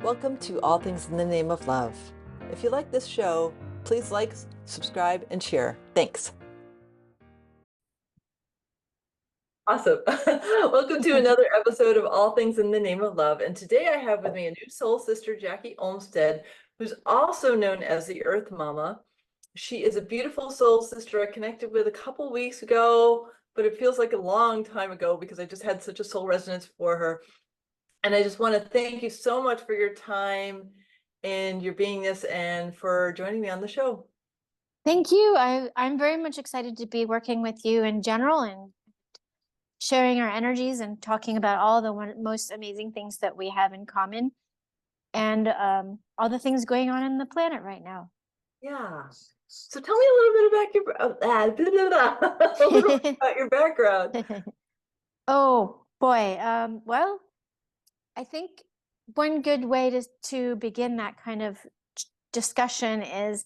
Welcome to All Things in the Name of Love. If you like this show, please like, subscribe, and share. Thanks. Awesome. Welcome to another episode of All Things in the Name of Love. And today I have with me a new soul sister, Jackie Olmstead, who's also known as the Earth Momma. She is a beautiful soul sister I connected with a couple weeks ago, but it feels like a long time ago because I just had such a soul resonance for her. And I just want to thank you so much for your time and your beingness and for joining me on the show. Thank you. I'm very much excited to be working with you in general and sharing our energies and talking about all the most amazing things that we have in common and all the things going on in the planet right now. Yeah. So tell me a little bit about a little bit about your background. Oh boy. Well, I think one good way to begin that kind of discussion is,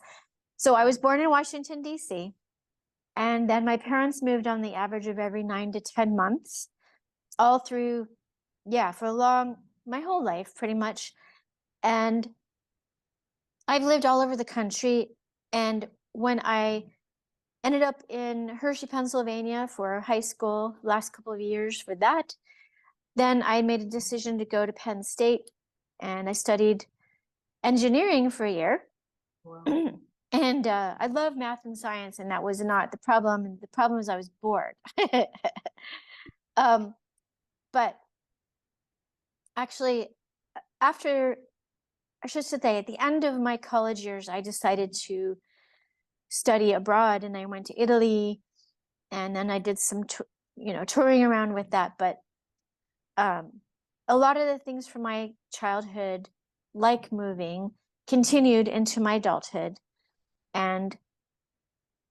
so I was born in Washington, D.C. And then my parents moved on the average of every 9 to 10 months, all through, for my whole life, pretty much. And I've lived all over the country. And when I ended up in Hershey, Pennsylvania for high school, last couple of years for that, then I made a decision to go to Penn State and I studied engineering for a year. Wow. And I love math and science, and that was not the problem. And the problem was I was bored. But actually, after, I should say, at the end of my college years, I decided to study abroad, and I went to Italy, and then I did some, touring around with that. But a lot of the things from my childhood, like moving, continued into my adulthood. And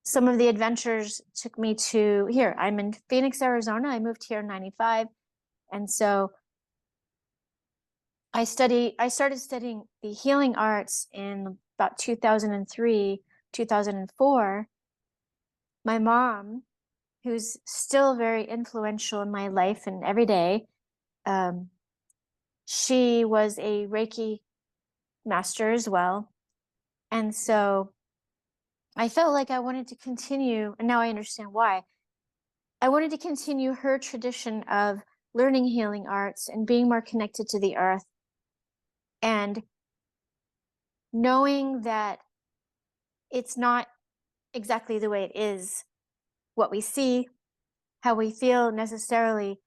some of the adventures took me to here. I'm in Phoenix, Arizona. I moved here in 95. And so I started studying the healing arts in about 2003, 2004. My mom, who's still very influential in my life and every day, she was a Reiki master as well. And so I felt like I wanted to continue, and now I understand why. I wanted to continue her tradition of learning healing arts and being more connected to the earth, and knowing that it's not exactly the way it is, what we see, how we feel necessarily.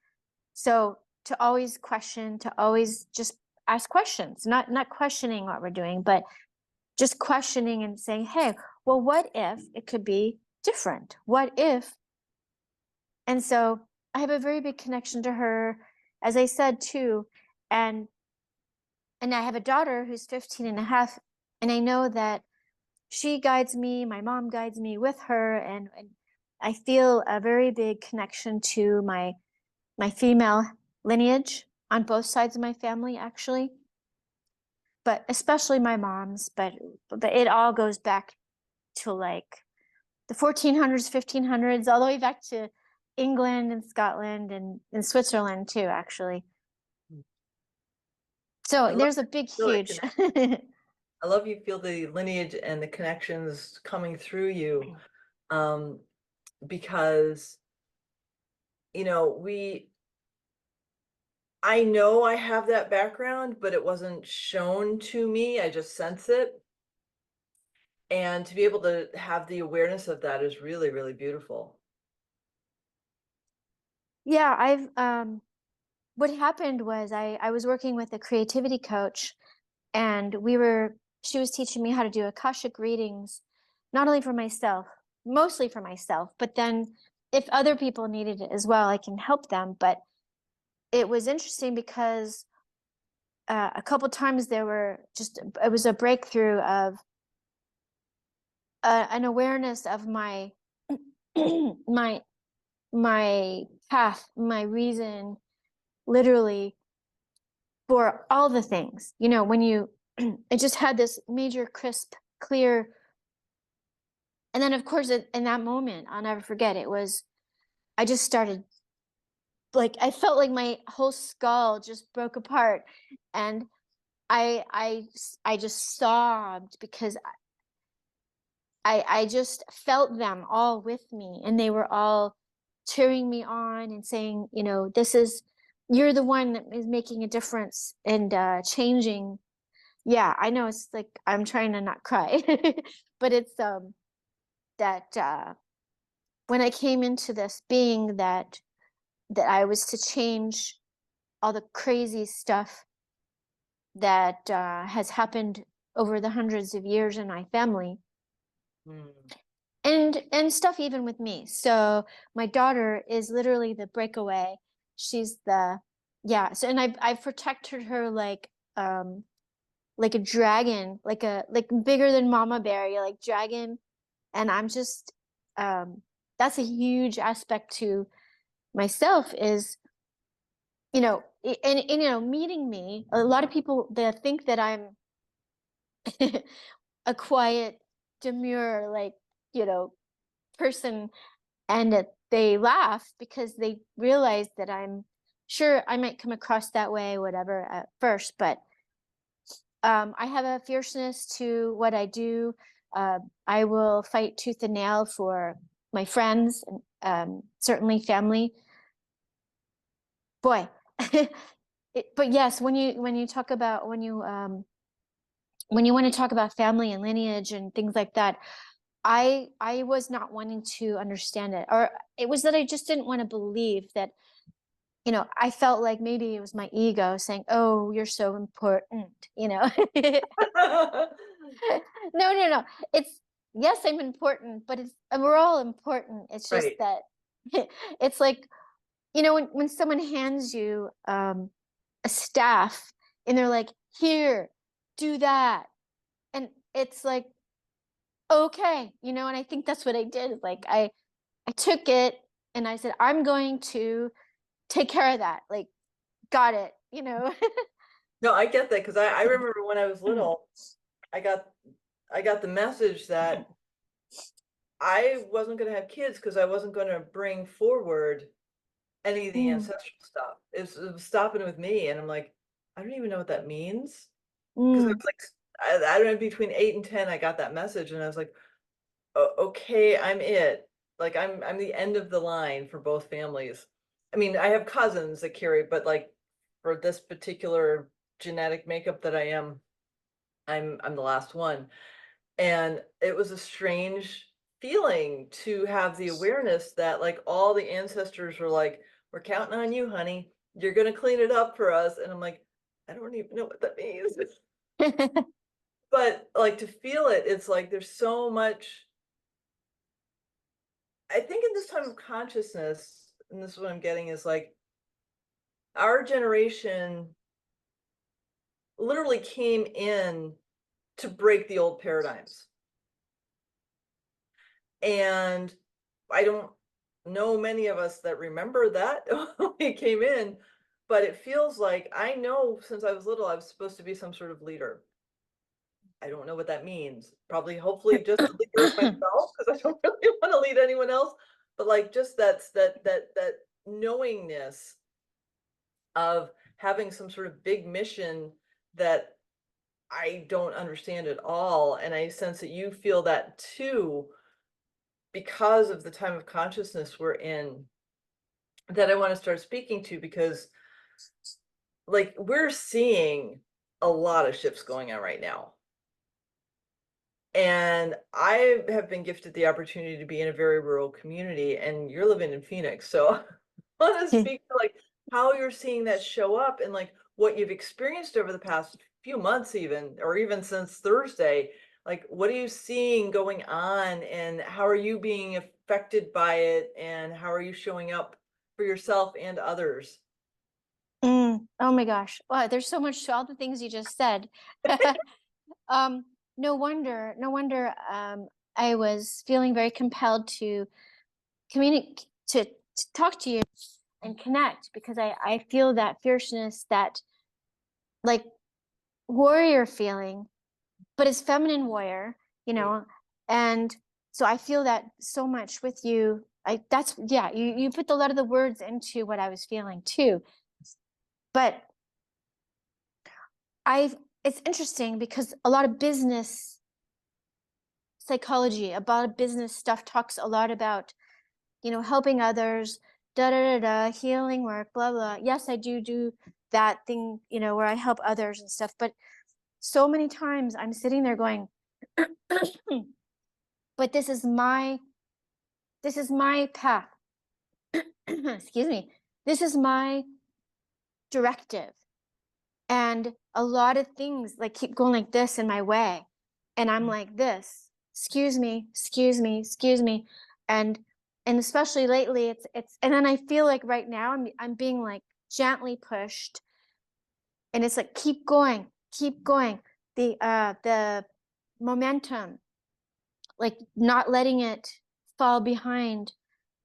So to always question, to always just ask questions, not questioning what we're doing, but just questioning and saying, hey, well, what if it could be different? What if? And so I have a very big connection to her, as I said, too. And I have a daughter who's 15 and a half, and I know that she guides me, my mom guides me with her, and I feel a very big connection to my female lineage on both sides of my family, actually, but especially my mom's. But it all goes back to like the 1400s, 1500s, all the way back to England and Scotland and Switzerland too, actually. So there's a big, huge. I love you feel the lineage and the connections coming through you, because, I know I have that background, but it wasn't shown to me. I just sense it. And to be able to have the awareness of that is really, really beautiful. Yeah, what happened was I was working with a creativity coach, and she was teaching me how to do Akashic readings, not only for myself, mostly for myself, but then if other people needed it as well, I can help them. But it was interesting because a couple times it was a breakthrough of an awareness of my my my path, my reason, literally, for all the things. When you it just had this major, crisp, clear. And then, of course, in that moment, I'll never forget, I just started, like, I felt like my whole skull just broke apart. And I just sobbed because I just felt them all with me, and they were all cheering me on and saying, you know, this is, you're the one that is making a difference and changing. Yeah, I know, it's like I'm trying to not cry, but it's that when I came into this being that I was to change all the crazy stuff that has happened over the hundreds of years in my family, Mm. and stuff even with me. So my daughter is literally the breakaway. She's the, yeah. So, and I've protected her like a dragon, like bigger than Mama Bear, you're like dragon. And I'm just that's a huge aspect to myself is, you know, and you know, meeting me, a lot of people they think that I'm a quiet, demure, like, you know, person, and that they laugh because they realize that I'm sure I might come across that way, whatever, at first, but I have a fierceness to what I do. I will fight tooth and nail for my friends and certainly family. Boy, but yes, when you talk about when you want to talk about family and lineage and things like that, I was not wanting to understand it, or it was that I just didn't want to believe that, you know, I felt like maybe it was my ego saying, "Oh, you're so important," you know. No, no, no. It's, yes, I'm important, but it's we're all important. It's just Right. that it's like, you know, when someone hands you a staff and they're like, "Here, do that," and it's like, okay, you know, and I think that's what I did. Like I took it and I said, I'm going to take care of that. Like, got it, you know. No, I get that because I remember when I was little, I got I got the message that I wasn't going to have kids because I wasn't going to bring forward any of the Mm, ancestral stuff. It was stopping with me, and I'm like, I don't even know what that means because I mm, was like, I don't know, between 8 and 10, I got that message, and I was like, okay, I'm it. Like I'm the end of the line for both families. I mean, I have cousins that carry, but like for this particular genetic makeup that I am, I'm the last one. And it was a strange feeling to have the awareness that like all the ancestors were like, we're counting on you, honey. You're gonna clean it up for us. And I'm like, I don't even know what that means. But like to feel it, it's like there's so much. I think in this time of consciousness, and this is what I'm getting, is like our generation literally came in to break the old paradigms. And I don't know many of us that remember that when we came in, but it feels like I know since I was little, I was supposed to be some sort of leader. I don't know what that means. Probably, hopefully, just a leader of myself because I don't really want to lead anyone else. But like, just that knowingness of having some sort of big mission that I don't understand at all, and I sense that you feel that too because of the time of consciousness we're in, that I want to start speaking to because like we're seeing a lot of shifts going on right now. And I have been gifted the opportunity to be in a very rural community, and you're living in Phoenix. So I want to speak to like how you're seeing that show up and like what you've experienced over the past few months, even, or even since Thursday. Like, what are you seeing going on, and how are you being affected by it, and how are you showing up for yourself and others? Oh my gosh. Wow, there's so much to all the things you just said. Um, no wonder, no wonder I was feeling very compelled to communicate, to talk to you and connect, because I feel that fierceness, that like warrior feeling, but it's feminine warrior, you Right. know, and so I feel that so much with you. I that's yeah, you put a lot of the words into what I was feeling too. But it's interesting because a lot of business psychology, about business stuff talks a lot about, helping others, da da da da, healing work, blah blah. Yes, I do that thing, where I help others and stuff. But so many times I'm sitting there going, but this is my path. Excuse me. This is my directive. And a lot of things like keep going like this in my way. And I'm like this, excuse me, excuse me, excuse me. And and especially lately it's and then I feel like right now I'm being like gently pushed, and it's like keep going, keep going. The momentum, like not letting it fall behind,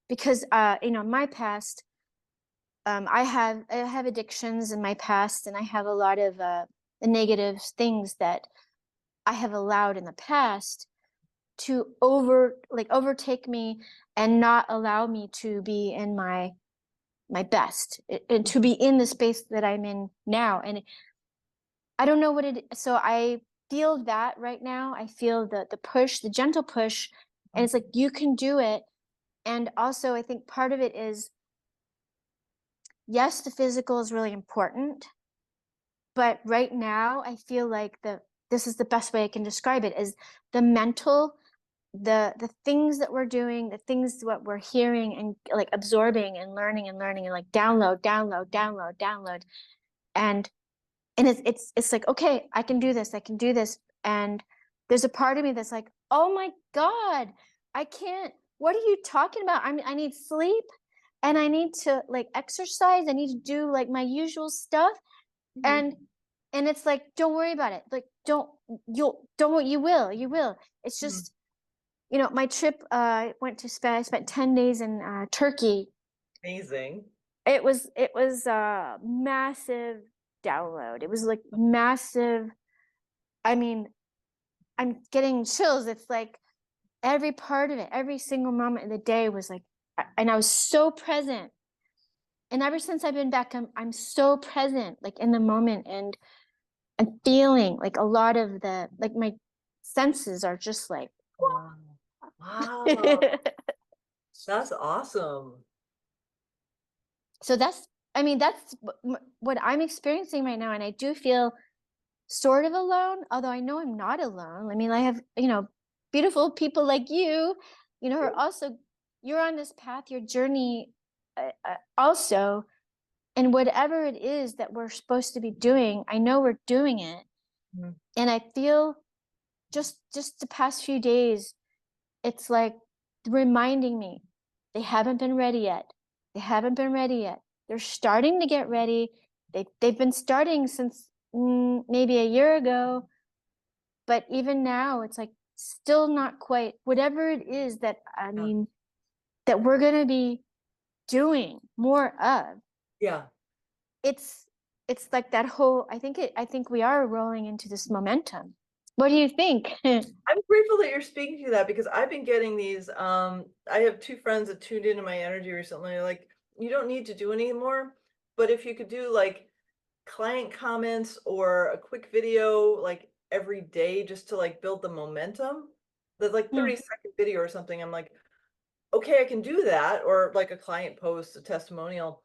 because my past, I have addictions in my past, and I have a lot of negative things that I have allowed in the past to overtake me and not allow me to be in my best, and to be in the space that I'm in now. And I don't know what it so I feel that right now. I feel the push, the gentle push, and it's like you can do it. And also I think part of it is, yes, the physical is really important, but right now I feel like this is the best way I can describe it, is the mental, the things that we're doing, the things what we're hearing and like absorbing and learning and like download, download, download, download. And it's like, okay, I can do this, I can do this. And there's a part of me that's like, oh my God, I can't, what are you talking about? I need sleep, and I need to like exercise, I need to do like my usual stuff. Mhm. And it's like, don't worry about it, like you will. It's Mhm. just, my trip, I spent 10 days in Turkey. Amazing. It was a massive download. It was like massive. I mean, I'm getting chills. It's like every part of it, every single moment of the day was like, and I was so present. And ever since I've been back, I'm so present, like in the moment, and I'm feeling like a lot of like my senses are just like, Wow. Wow. That's awesome. so that's what I'm experiencing right now. And I do feel sort of alone, although I know I'm not alone. I mean, I have, beautiful people like who are also, you're on this path, your journey, also. And whatever it is that we're supposed to be doing, I know we're doing it. Mhm. And I feel just the past few days, it's like reminding me they haven't been ready yet. They haven't been ready yet. They're starting to get ready. They've been starting since maybe a year ago, but even now it's like still not quite whatever it is that I Yeah. mean that we're going to be doing more of. Yeah. It's it's like that whole, I think we are rolling into this momentum. What do you think? I'm grateful that you're speaking to that because I've been getting these. I have two friends that tuned into my energy recently. Like, you don't need to do anymore, but if you could do like client comments or a quick video like every day just to like build the momentum, the like Hmm. 30-second video or something, I'm like, okay, I can do that. Or like a client post, a testimonial,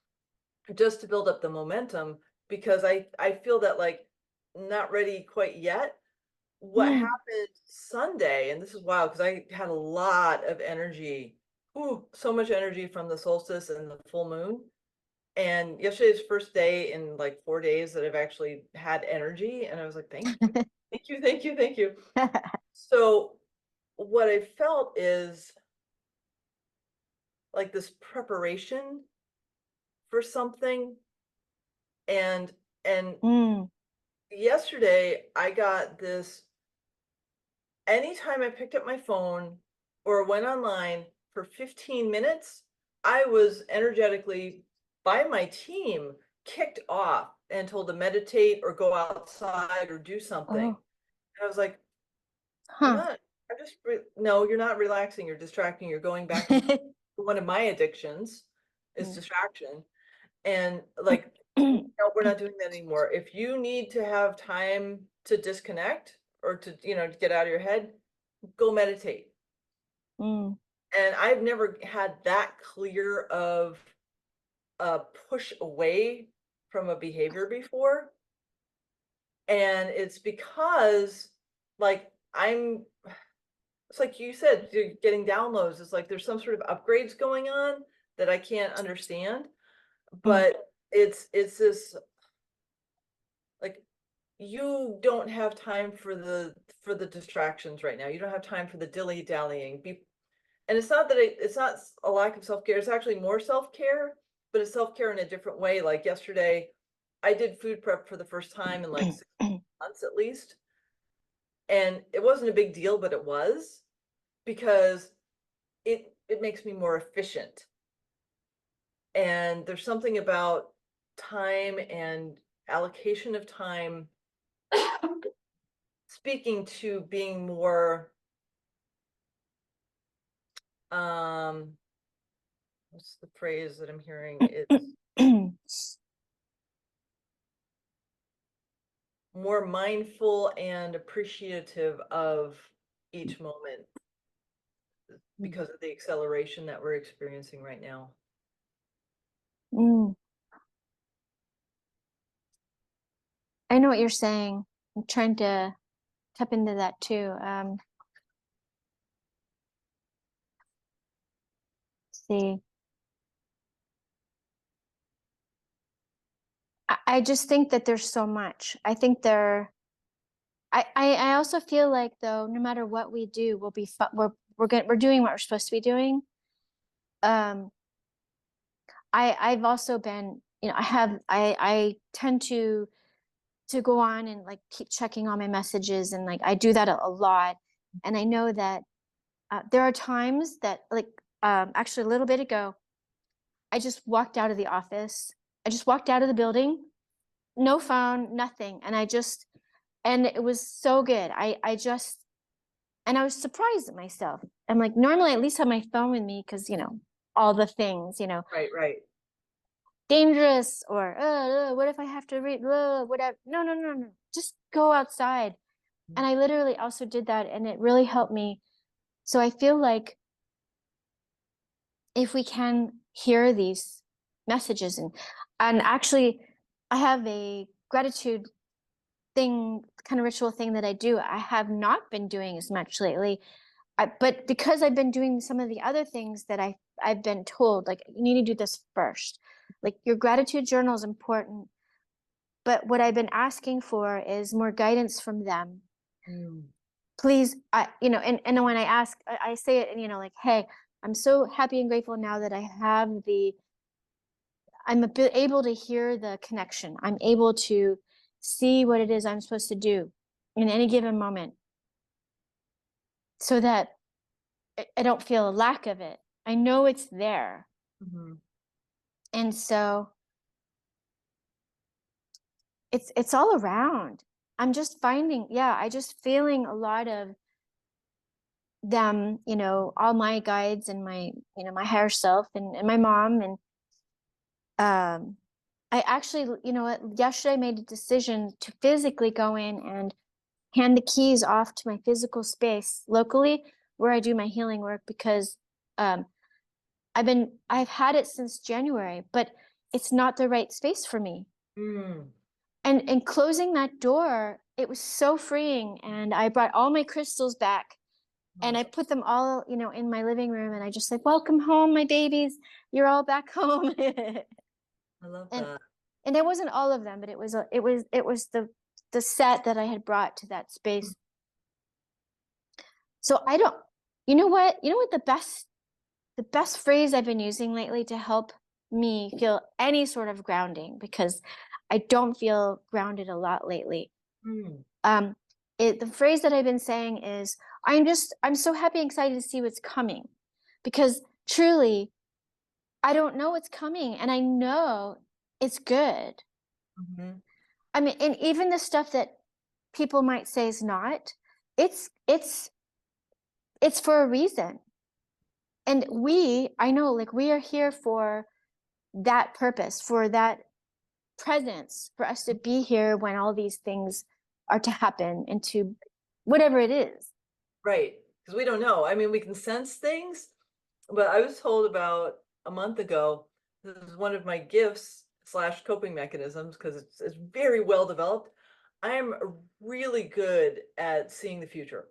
just to build up the momentum because I feel that like not ready quite yet. What Hmm. happened Sunday, and this is wild because I had a lot of energy, ooh, so much energy from the solstice and the full moon. And yesterday's first day in like 4 days that I've actually had energy. And I was like, thank you, thank you, thank you, thank you. So what I felt is like this preparation for something. And Hmm. yesterday I got this. Anytime I picked up my phone or went online for 15 minutes, I was energetically by my team kicked off and told to meditate or go outside or do something. Oh, And I was like, I'm huh. not, I'm just, no, you're not relaxing, you're distracting, you're going back into one of my addictions is Hmm. distraction. And like, no, we're not doing that anymore. If you need to have time to disconnect or to, to get out of your head, go meditate. Mm. And I've never had that clear of a push away from a behavior before. And it's because, like, it's like you said, you're getting downloads. It's like there's some sort of upgrades going on that I can't understand. Mm. But it's this, like, you don't have time for the distractions right now. You don't have time for the dilly dallying. And it's not that it's not a lack of self care. It's actually more self care, but it's self care in a different way. Like yesterday, I did food prep for the first time in like 6 months at least, and it wasn't a big deal, but it was because it makes me more efficient. And there's something about time and allocation of time speaking to being more um what's the phrase that I'm hearing? It's more mindful and appreciative of each moment because of the acceleration that we're experiencing right now. Mm. I know what you're saying. I'm trying to tap into that too. See, I just think that there's so much. I think I also feel like though, no matter what we do, we'll be we're doing what we're supposed to be doing. Um, I've also been, I tend to go on and like keep checking all my messages, and like I do that a lot. And I know that there are times that like actually a little bit ago, I just walked out of the office. I just walked out of the building, no phone, nothing. And it was so good. And I was surprised at myself. I'm like, normally I at least have my phone with me because, all the things, Right, right. dangerous or what if I have to read, whatever. No, no, no, no. Just go outside. And I literally also did that, and it really helped me. So I feel like if we can hear these messages, and actually I have a gratitude thing, kind of ritual thing that I do. I have not been doing as much lately. But because I've been doing some of the other things that I've been told, like, you need to do this first. Like, your gratitude journal is important, but what I've been asking for is more guidance from them. Mm. Please, and when I ask, I say it, and like, hey, I'm so happy and grateful now that I'm able to hear the connection. I'm able to see what it is I'm supposed to do in any given moment, so that I don't feel a lack of it. I know it's there. Mm-hmm. And so it's all around. I'm just finding, I just feeling a lot of them, all my guides and my, my higher self, and my mom. And I actually, yesterday I made a decision to physically go in and hand the keys off to my physical space locally where I do my healing work, because um, I've had it since January, but it's not the right space for me. Mm. And closing that door, it was so freeing. And I brought all my crystals back, and I put them all, in my living room, and I just like, welcome home, my babies. You're all back home. I love and that. and it wasn't all of them, but it was the set that I had brought to that space. So I don't, you know what the best phrase I've been using lately to help me feel any sort of grounding, because I don't feel grounded a lot lately. Mm. Um, the phrase that I've been saying is, I'm so happy and excited to see what's coming, because truly, I don't know what's coming, and I know it's good. Mm-hmm. I mean, and even the stuff that people might say is not, it's for a reason. And I know, like, we are here for that purpose, for that presence, for us to be here when all these things are to happen into whatever it is. Right. Because we don't know. I mean, we can sense things, but I was told about a month ago, this is one of my gifts slash coping mechanisms because it's very well developed. I am really good at seeing the future,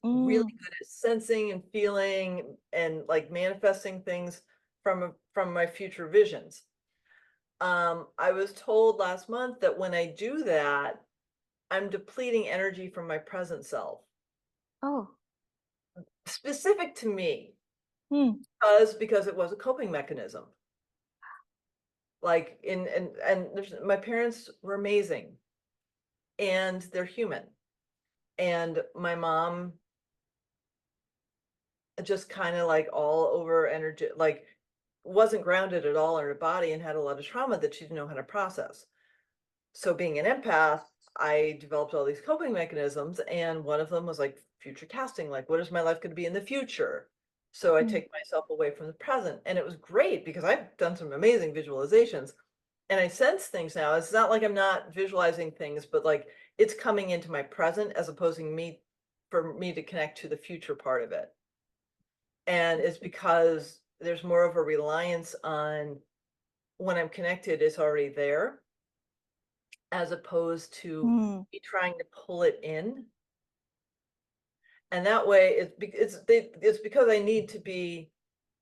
really Mm. good at sensing and feeling and like manifesting things from my future visions. I was told last month that when I do that, I'm depleting energy from my present self, Oh. specific to me, Hmm. because it was a coping mechanism. Like and my parents were amazing and they're human. And my mom just kind of like all over energy, like wasn't grounded at all in her body and had a lot of trauma that she didn't know how to process. So being an empath, I developed all these coping mechanisms, and one of them was like future casting, like what is my life going to be in the future? So I Hmm. take myself away from the present, and it was great because I've done some amazing visualizations and I sense things now. It's not like I'm not visualizing things, but like it's coming into my present as opposed to me for me to connect to the future part of it. And it's because there's more of a reliance on when I'm connected, it's already there, as opposed to Hmm. me trying to pull it in. And that way it's because I need to be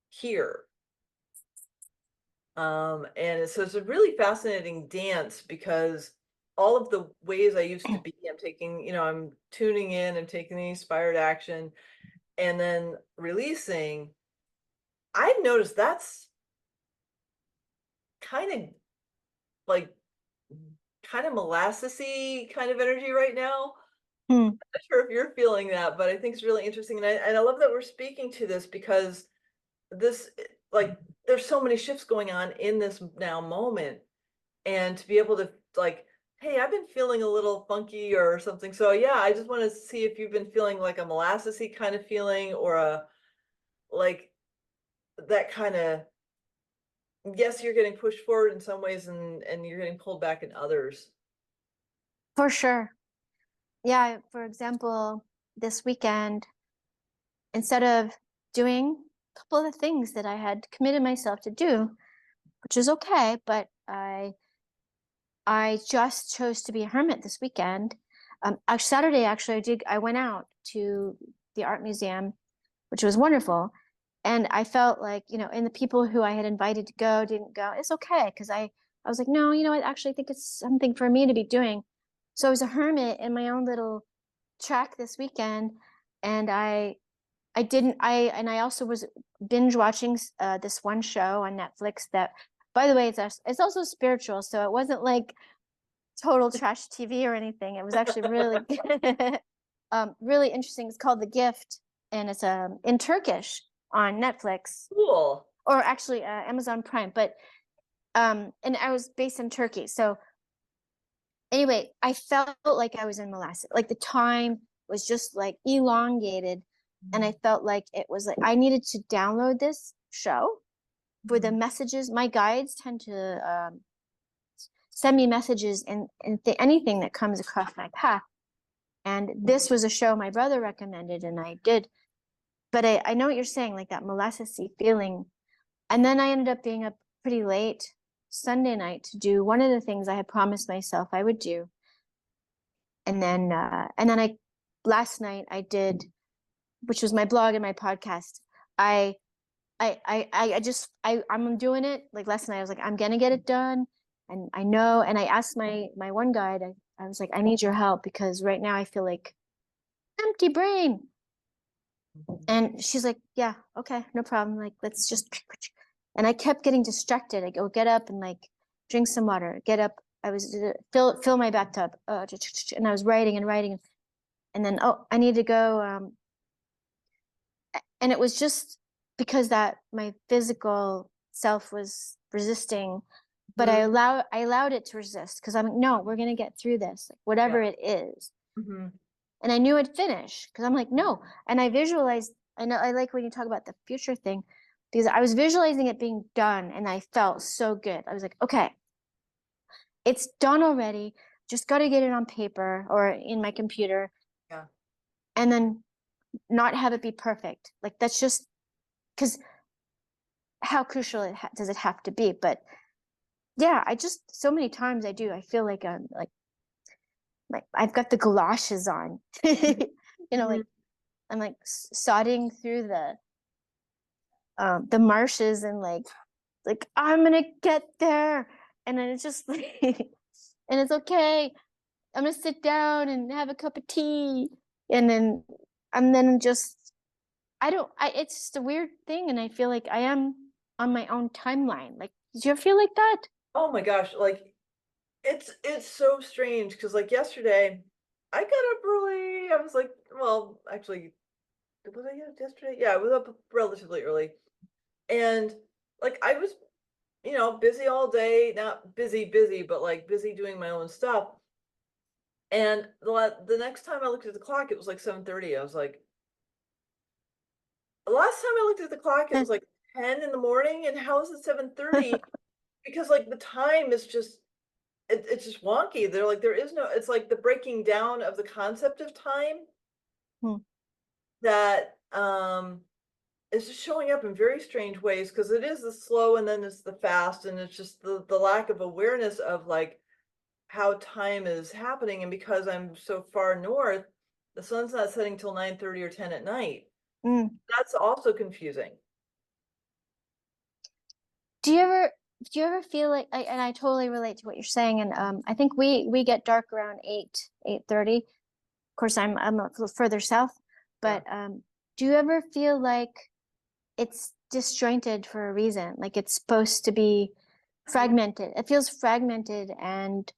here. And so it's a really fascinating dance because all of the ways I used to be, I'm taking, I'm tuning in, I'm taking the inspired action and then releasing. I've noticed that's kind of like kind of molassesy kind of energy right now. Hmm. Not sure if you're feeling that, but I think it's really interesting. And I love that we're speaking to this because this, like, there's so many shifts going on in this now moment. And to be able to, like, hey, I've been feeling a little funky or something. So, yeah, I just want to see if you've been feeling like a molassesy kind of feeling or like, that kind of, yes, you're getting pushed forward in some ways and you're getting pulled back in others. For sure. Yeah. For example, this weekend, instead of doing a couple of the things that I had committed myself to do, which is okay, but I just chose to be a hermit this weekend. Saturday, actually, I went out to the art museum, which was wonderful. And I felt like, and the people who I had invited to go didn't go. It's okay. Cause I was like, no, I actually think it's something for me to be doing. So I was a hermit in my own little track this weekend. And I didn't, and I also was binge watching this one show on Netflix that, by the way, it's also spiritual. So it wasn't like total trash TV or anything. It was actually really good. Really interesting. It's called The Gift, and it's in Turkish on Netflix, Cool. or actually Amazon Prime. But and I was based in Turkey, so anyway, I felt like I was in molasses. Like the time was just like elongated, and I felt like it was like I needed to download this show for the messages. My guides tend to send me messages and anything that comes across my path. And this was a show my brother recommended, and I did. But I know what you're saying, like that molassesy feeling. And then I ended up being up pretty late Sunday night to do one of the things I had promised myself I would do. And then I last night I did, which was my blog and my podcast. I I'm doing it. Like last night I was like, I'm gonna get it done. And I know, and I asked my one guide, I was like, I need your help because right now I feel like empty brain. And she's like, yeah, okay, no problem. Like, let's just, and I kept getting distracted. I go get up and like drink some water, get up. I was fill my bathtub, and I was writing and writing, and then oh, I need to go. And it was just because that my physical self was resisting, but Mhm. I allowed it to resist because I'm like, no, we're gonna get through this, like, whatever Yeah. it is. Mhm. And I knew I'd finish because I'm like, no. And I visualized, I know I like when you talk about the future thing because I was visualizing it being done and I felt so good. I was like, okay, it's done already. just got to get it on paper or in my computer, Yeah. and then not have it be perfect. Like that's just because how crucial does it have to be? But yeah, I just so many times I feel like I'm like I've got the galoshes on, Mhm. like I'm like sodding through the marshes and like I'm gonna get there, and then it's just like and it's okay. I'm gonna sit down and have a cup of tea, and then just I don't I it's just a weird thing, and I feel like I am on my own timeline. Like, do you ever feel like that? Oh my gosh, like it's so strange because like yesterday, I got up early. I was like, well, actually, was I up yesterday? Yeah, I was up relatively early. And like I was, busy all day, not busy, busy, but like busy doing my own stuff. And the next time I looked at the clock, it was like 7:30. I was like, the last time I looked at the clock, it was like 10 in the morning, and how is it 7:30? Because like the time is just it's just wonky. They're like there is no it's like the breaking down of the concept of time Hmm. that is just showing up in very strange ways because it is the slow and then it's the fast, and it's just the lack of awareness of like how time is happening. And because I'm so far north, the sun's not setting till 9:30 or 10 at night. Mm. That's also confusing. Do you ever do you ever feel like and I totally relate to what you're saying, and I think we get dark around 8:30. Of course, I'm a little further south, Yeah. but do you ever feel like it's disjointed for a reason? Like it's supposed to be fragmented. It feels fragmented, and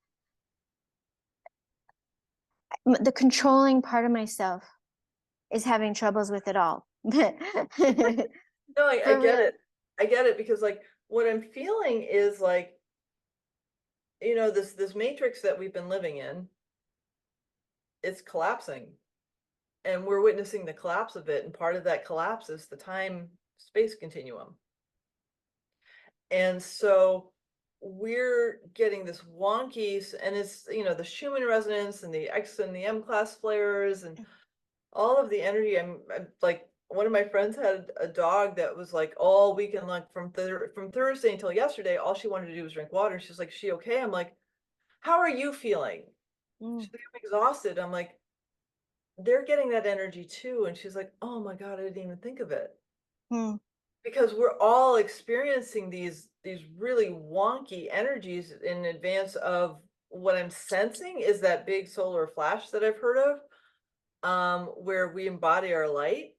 the controlling part of myself is having troubles with it all. No, I For get real. it. I get it because like what I'm feeling is like, this matrix that we've been living in, it's collapsing. And we're witnessing the collapse of it. And part of that collapse is the time space continuum. And so we're getting this wonky, and it's, the Schumann resonance and the X and the M class flares and all of the energy. I'm like, one of my friends had a dog that was like all weekend, like from Thursday until yesterday, all she wanted to do was drink water. She's like, she okay? I'm like, how are you feeling? Mm, She's like, I'm exhausted. I'm like, they're getting that energy too. And she's like, oh my God, I didn't even think of it. mm. Because we're all experiencing these really wonky energies in advance of what I'm sensing is that big solar flash that I've heard of, where we embody our light,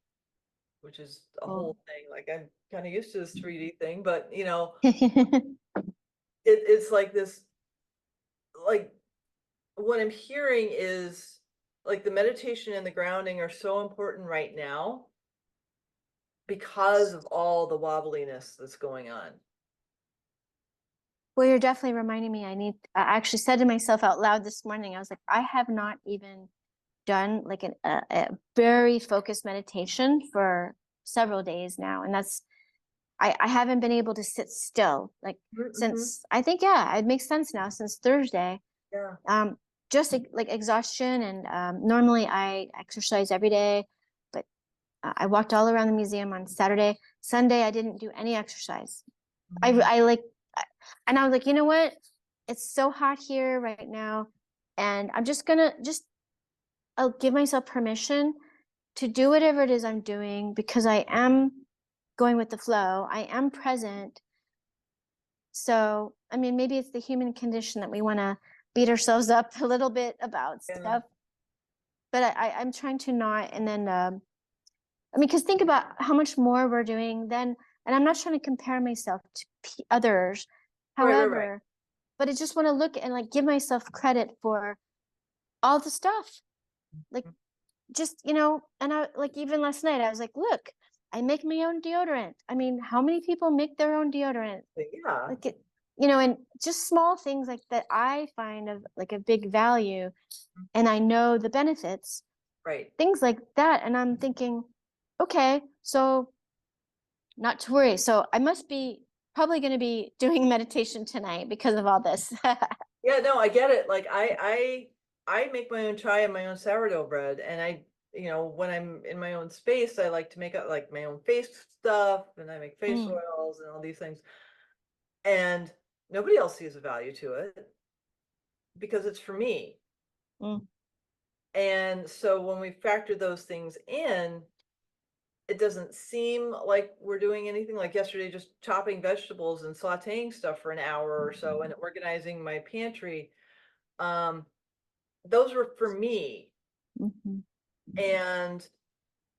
which is a Oh. whole thing. Like I'm kind of used to this 3D thing, but it's like this, like what I'm hearing is like the meditation and the grounding are so important right now because of all the wobbliness that's going on. Well, you're definitely reminding me. I actually said to myself out loud this morning, I was like, I have not even done like a very focused meditation for several days now. And I haven't been able to sit still like Mm-hmm. since I think, yeah, it makes sense now since Thursday. Yeah. Um, just like exhaustion. And normally I exercise every day, but I walked all around the museum on Saturday. Sunday, I didn't do any exercise. Mhm. I like, and I was like, you know what? It's so hot here right now, and I'm just gonna I'll give myself permission to do whatever it is I'm doing because I am going with the flow. I am present. So, I mean, maybe it's the human condition that we want to beat ourselves up a little bit about Yeah. stuff, but I'm trying to not. And then, I mean, because think about how much more we're doing then, and I'm not trying to compare myself to others. Right, right, right. However, but I just want to look and like give myself credit for all the stuff. Like just, and I like even last night I was like, look, I make my own deodorant. I mean, how many people make their own deodorant? Yeah, Like it, and just small things like that I find of like a big value, and I know the benefits, right. things like that. And I'm thinking, okay, so not to worry. So I must be probably going to be doing meditation tonight because of all this. Yeah, no, I get it. Like I make my own chai and my own sourdough bread, and when I'm in my own space, I like to make up like my own face stuff, and I make face Mm, oils and all these things. And nobody else sees a value to it because it's for me. mm, And so when we factor those things in, it doesn't seem like we're doing anything. Like yesterday, just chopping vegetables and sautéing stuff for an hour or so and organizing my pantry. Um, those were for me. mhm, And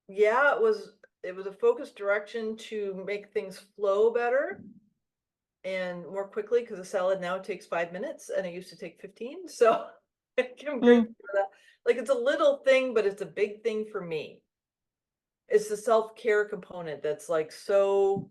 yeah, it was a focused direction to make things flow better and more quickly because a salad now takes 5 minutes and it used to take 15. So I'm mm, grateful for that. Like it's a little thing, but it's a big thing for me. It's the self-care component that's like so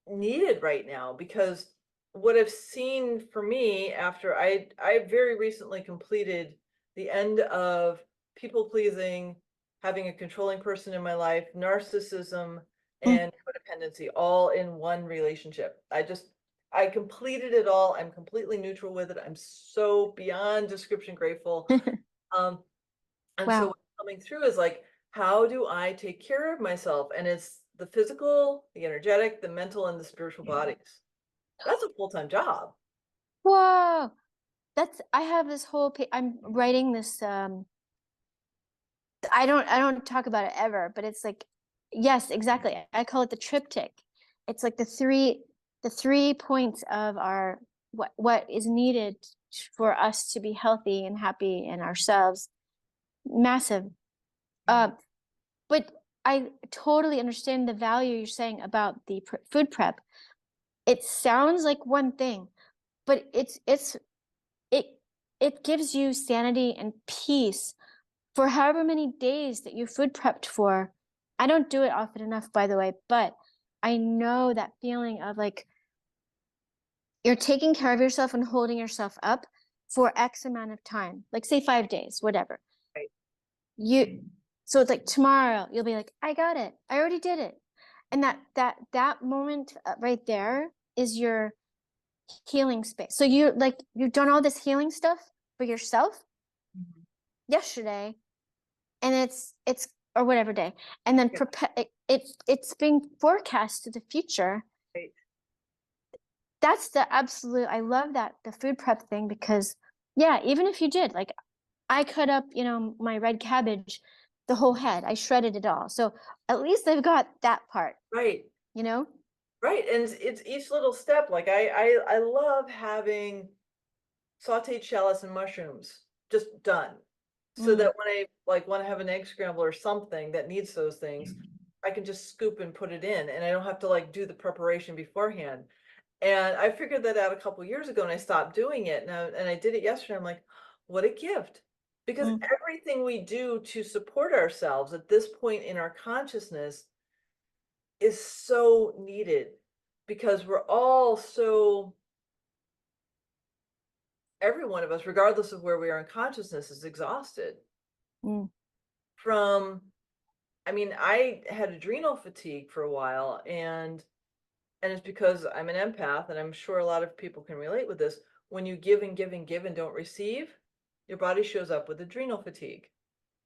needed right now because what I've seen for me after I very recently completed the end of people pleasing, having a controlling person in my life, narcissism, mm. and codependency all in one relationship. I completed it all. I'm completely neutral with it. I'm so beyond description grateful. Um, and so Wow. what's coming through is like, how do I take care of myself? And it's the physical, the energetic, the mental, and the spiritual bodies. That's a full-time job. Whoa. I have this whole I'm writing this I don't talk about it ever, but it's like, yes, exactly. I call it the triptych. It's like the three points of our what is needed for us to be healthy and happy in ourselves. Massive. Uh, Mhm. but I totally understand the value you're saying about the food prep. It sounds like one thing, but it it gives you sanity and peace for however many days that you food prepped for. I don't do it often enough, by the way, but I know that feeling of like you're taking care of yourself and holding yourself up for X amount of time, like say 5 days, whatever. Right. You, so it's like tomorrow you'll be like, I got it. I already did it. And that moment right there is your healing space. So you've done all this healing stuff for yourself Mhm. yesterday, and it's or whatever day, and then Yeah, it's being forecast to the future. right. That's the absolute, I love that, the food prep thing, because yeah, even if you did, like, I cut up, my red cabbage, the whole head, I shredded it all, so at least they've got that part, Right. you know. Right. And it's each little step. Like I love having sauteed shallots and mushrooms just done. So Mm, that when I like want to have an egg scramble or something that needs those things, I can just scoop and put it in and I don't have to like do the preparation beforehand. And I figured that out a couple years ago and I stopped doing it. And I did it yesterday. I'm like, what a gift. Because mm, everything we do to support ourselves at this point in our consciousness is so needed because we're all so, every one of us, regardless of where we are in consciousness, is exhausted mm, from, I mean, I had adrenal fatigue for a while and it's because I'm an empath and I'm sure a lot of people can relate with this. When you give and give and give and don't receive, your body shows up with adrenal fatigue.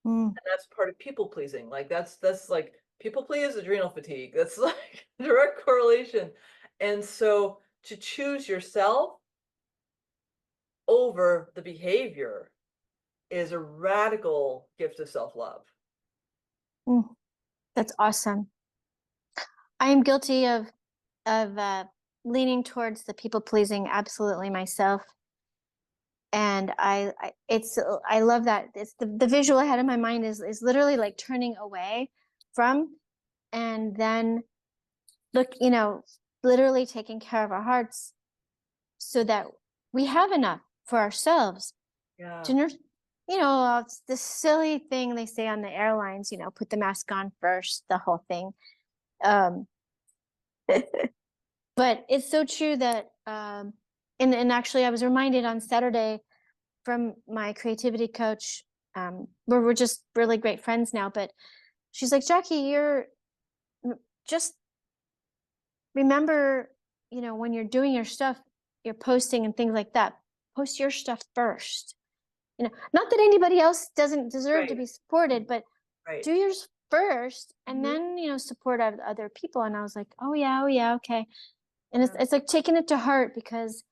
mm, And that's part of people pleasing. Like that's like people please, adrenal fatigue. That's like direct correlation. And so to choose yourself over the behavior is a radical gift of self-love. mm. That's awesome. I am guilty of leaning towards the people pleasing absolutely myself, and I love that. It's the visual I had in my mind is literally like turning away from, and then look, literally taking care of our hearts so that we have enough for ourselves Yeah. to nurse. It's this silly thing they say on the airlines, put the mask on first, the whole thing. um but it's so true that and actually I was reminded on Saturday from my creativity coach, where we're just really great friends now, but she's like, Jackie, you're just remember, when you're doing your stuff, you're posting and things like that. post your stuff first. Not that anybody else doesn't deserve to Right, be supported, but right. do yours first and Mhm. then, support other people. And I was like, oh yeah, okay. And Yeah. it's like taking it to heart because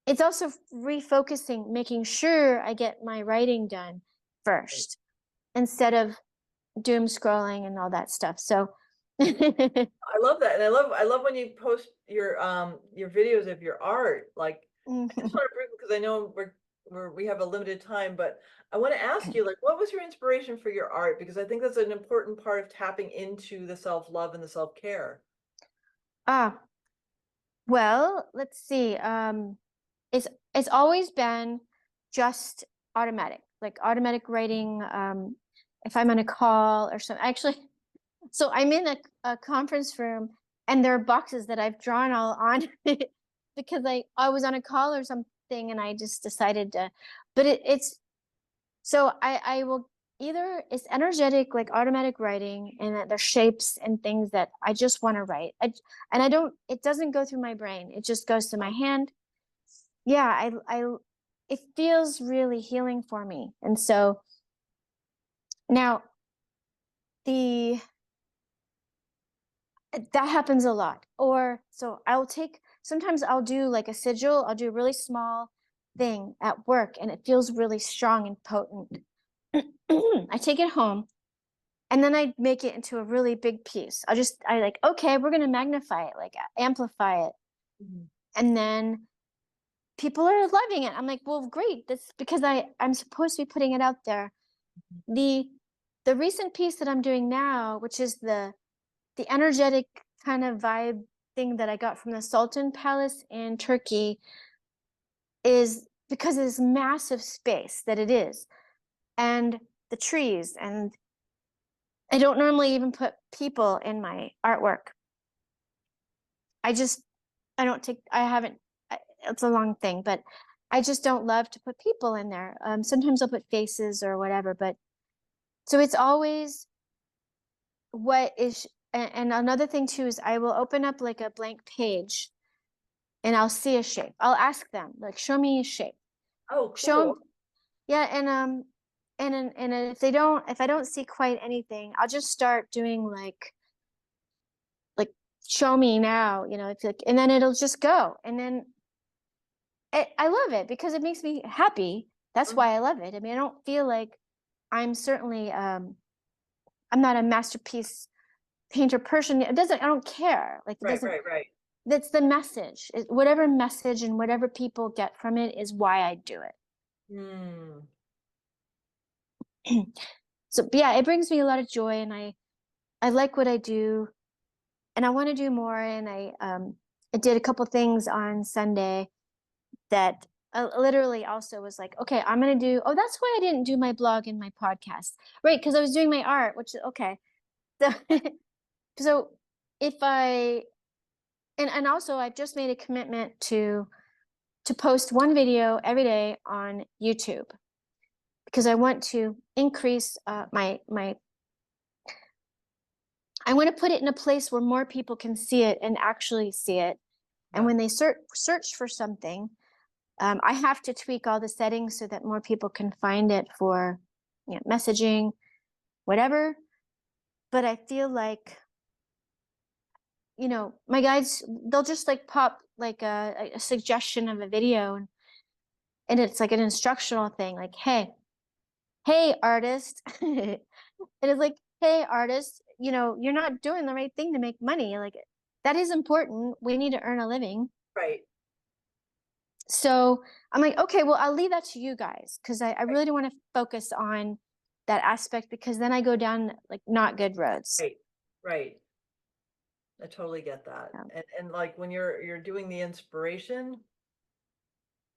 it's also refocusing, making sure I get my writing done Right. first instead of doom scrolling and all that stuff. So I love that, and I love when you post your videos of your art. Like, I just Mhm. want to bring because I know we have a limited time, but I want to ask you, like, what was your inspiration for your art? Because I think that's an important part of tapping into the self-love and the self-care. Ah, well, let's see. It's it's always been just automatic, like automatic writing. If I'm on a call or something, actually, so I'm in a conference room, and there are boxes that I've drawn all on because I was on a call or something, and I just decided to. But it's so I will either it's energetic like automatic writing and that there's shapes and things that I just want to write. And I don't it doesn't go through my brain. It just goes to my hand. Yeah, I it feels really healing for me. And so now the that happens a lot. Or so I'll take sometimes I'll do like a sigil, I'll do a really small thing at work and it feels really strong and potent. I take it home and then I make it into a really big piece. I like, okay, we're gonna magnify it, like amplify it. Mhm. And then people are loving it. I'm like, well, great. That's because I'm supposed to be putting it out there. The the recent piece that I'm doing now, which is the energetic kind of vibe thing that I got from the Sultan Palace in Turkey, is because of this massive space that it is, and the trees, and I don't normally even put people in my artwork. I just I don't take I haven't it's a long thing, but I just don't love to put people in there. Sometimes I'll put faces or whatever, but so it's always what is and another thing too is I will open up like a blank page and I'll see a shape. I'll ask them, like, show me a shape. Oh, Show cool. 'em yeah, and if I don't see quite anything, I'll just start doing like show me now, it's like, and then it'll just go. And then I love it because it makes me happy. That's Mhm. why I love it. I mean, I don't feel like I'm certainly I'm not a masterpiece painter person. I don't care. Like it Right, doesn't right, right. that's the message. Whatever message and whatever people get from it is why I do Hmm. it. So yeah, it brings me a lot of joy and I like what I do and I want to do more. And I did a couple things on Sunday that literally also was like, okay, I'm gonna do. Oh, that's why I didn't do my blog and my podcast, right? Because I was doing my art, which is okay. So, so if I and also I've just made a commitment to post one video every day on YouTube because I want to increase my I want to put it in a place where more people can see it and actually see it. And Yeah. when they search for something, I have to tweak all the settings so that more people can find it for messaging, whatever. But I feel like my guides they'll just like pop like a suggestion of a video and it's like an instructional thing like hey artist and it's like hey artist you're not doing the right thing to make money like that is important, we need to earn a living. Right, So I'm like, okay, well, I'll leave that to you guys because I right, really don't want to focus on that aspect because then I go down like not good roads. right, right. I totally get that. So, And like when you're doing the inspiration,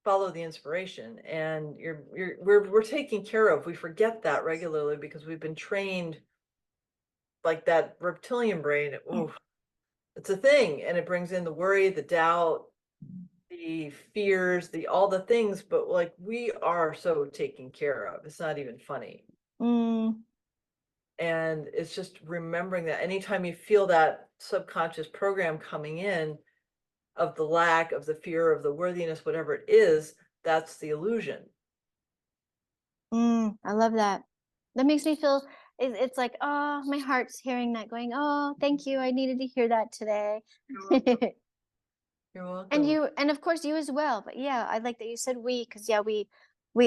follow the inspiration and we're taken care of. We forget that regularly because we've been trained like that reptilian brain. Ooh, it's a thing and it brings in the worry, the doubt, the fears, the all the things, but like we are so taken care of. It's not even funny. mm, And it's just remembering that anytime you feel that subconscious program coming in of the lack, of the fear, of the worthiness, whatever it is, that's the illusion. I love that. That makes me feel it's like, oh, my heart's hearing that going, oh, thank you. I needed to hear that today. You're welcome. You're And welcome. you, and of course you as well. But yeah, I like that you said we, because yeah, we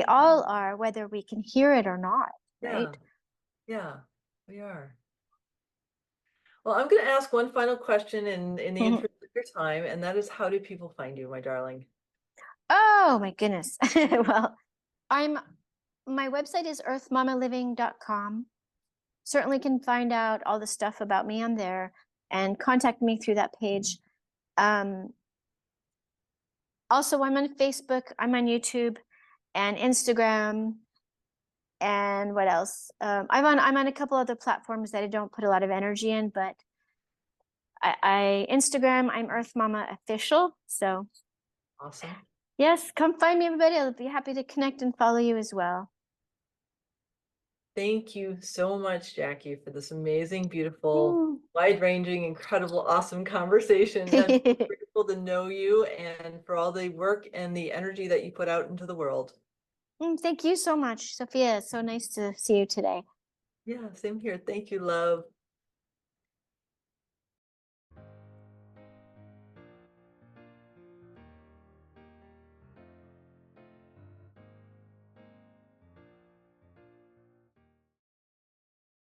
all are, whether we can hear it or not, Yeah, right? yeah, we are. Well, I'm going to ask one final question in the interest of your time, and that is, how do people find you, my darling? Oh my goodness. Well, I'm my website is earthmammaliving.com. Certainly can find out all the stuff about me on there and contact me through that page. Um, Also, I'm on Facebook, I'm on YouTube and Instagram, and what else? I'm on a couple other platforms that I don't put a lot of energy in, but I Instagram, I'm Earth Mama Official. So Awesome. yes, come find me, everybody. I'll be happy to connect and follow you as well. Thank you so much, Jackie, for this amazing, beautiful, Mm. wide-ranging, incredible, awesome conversation. And I'm so grateful to know you and for all the work and the energy that you put out into the world. Thank you so much, Sophia. It's so nice to see you today. Yeah, same here. Thank you, love.